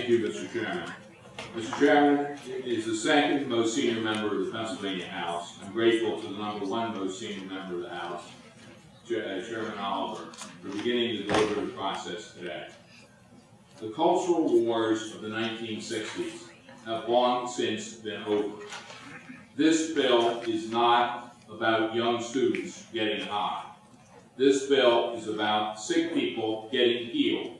Thank you, Mr. Chairman. Mr. Chairman, is the second most senior member of the Pennsylvania House. I'm grateful to the number one most senior member of the House, Chairman Oliver, for beginning the deliberative process today. The cultural wars of the 1960s have long since been over. This bill is not about young students getting high. This bill is about sick people getting healed,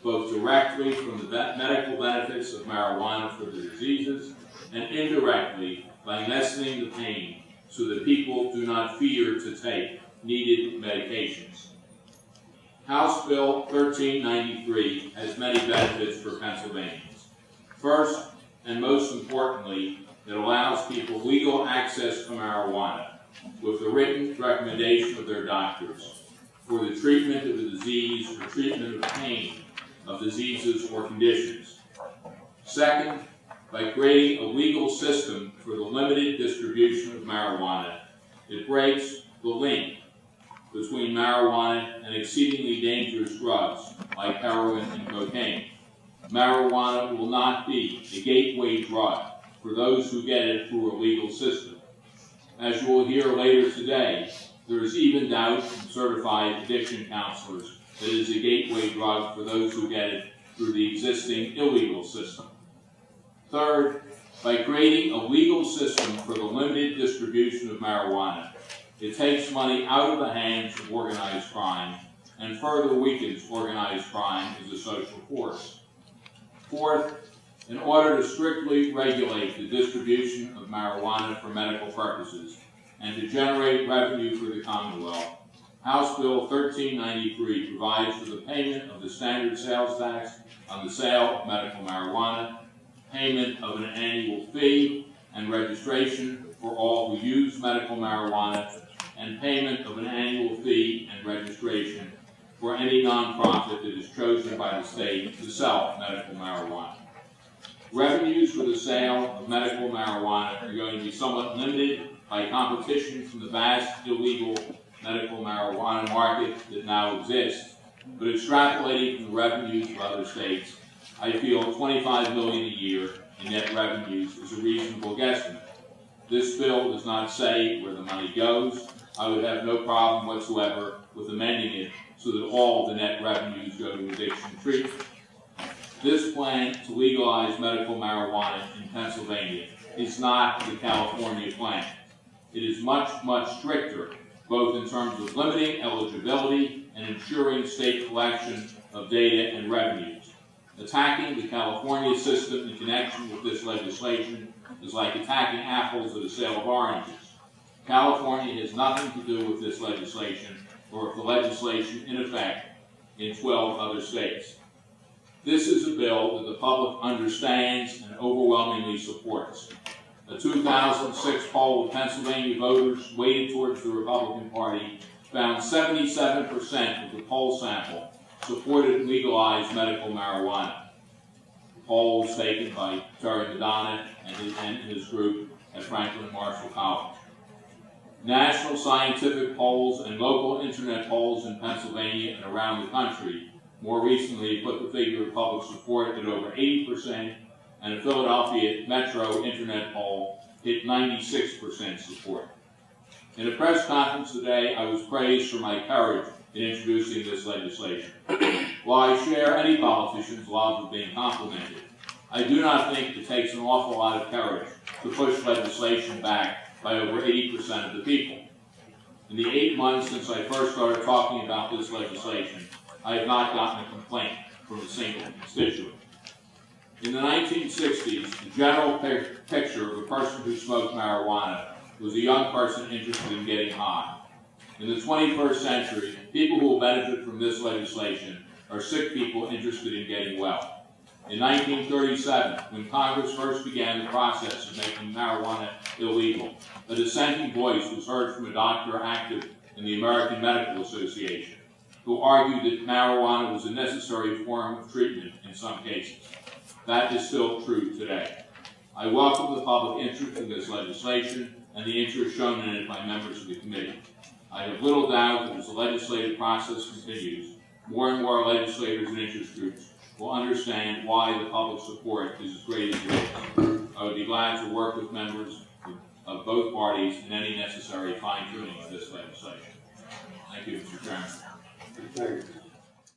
both directly from the medical benefits of marijuana for their diseases and indirectly by lessening the pain so that people do not fear to take needed medications. House Bill 1393 has many benefits for Pennsylvanians. First, and most importantly, it allows people legal access to marijuana with the written recommendation of their doctors for the treatment of a disease or treatment of pain of diseases or conditions. Second, by creating a legal system for the limited distribution of marijuana, it breaks the link between marijuana and exceedingly dangerous drugs like heroin and cocaine. Marijuana will not be a gateway drug for those who get it through a legal system. As you will hear later today, there is even doubt from certified addiction counselors that it is a gateway drug for those who get it through the existing illegal system. Third, by creating a legal system for the limited distribution of marijuana, it takes money out of the hands of organized crime and further weakens organized crime as a social force. Fourth, in order to strictly regulate the distribution of marijuana for medical purposes and to generate revenue for the Commonwealth, House Bill 1393 provides for the payment of the standard sales tax on the sale of medical marijuana, payment of an annual fee and registration for all who use medical marijuana, and payment of an annual fee and registration for any nonprofit that is chosen by the state to sell medical marijuana. Revenues for the sale of medical marijuana are going to be somewhat limited by competition from the vast illegal medical marijuana market that now exists, but extrapolating from the revenues of other states, I feel $25 million a year in net revenues is a reasonable guesstimate. This bill does not say where the money goes. I would have no problem whatsoever with amending it so that all the net revenues go to addiction treatment. This plan to legalize medical marijuana in Pennsylvania is not the California plan. It is much, much stricter, both in terms of limiting eligibility and ensuring state collection of data and revenues. Attacking the California system in connection with this legislation is like attacking apples at a sale of oranges. California has nothing to do with this legislation or with the legislation in effect in 12 other states. This is a bill that the public understands and overwhelmingly supports. A 2006 poll of Pennsylvania voters weighted towards the Republican Party found 77% of the poll sample supported legalized medical marijuana. The poll was taken by Terry Madonna and his group at Franklin Marshall College. National scientific polls and local internet polls in Pennsylvania and around the country more recently put the figure of public support at over 80%, and a Philadelphia Metro internet poll hit 96% support. In a press conference today, I was praised for my courage in introducing this legislation. While I share any politician's love of being complimented, I do not think it takes an awful lot of courage to push legislation back by over 80% of the people. In the 8 months since I first started talking about this legislation, I have not gotten a complaint from a single constituent. In the 1960s, the general picture of a person who smoked marijuana was a young person interested in getting high. In the 21st century, people who will benefit from this legislation are sick people interested in getting well. In 1937, when Congress first began the process of making marijuana illegal, a dissenting voice was heard from a doctor active in the American Medical Association, who argued that marijuana was a necessary form of treatment in some cases. That is still true today. I welcome the public interest in this legislation and the interest shown in it by members of the committee. I have little doubt that as the legislative process continues, more and more legislators and interest groups will understand why the public support is as great as it is. I would be glad to work with members of both parties in any necessary fine-tuning of this legislation. Thank you, Mr. Chairman. Thank you.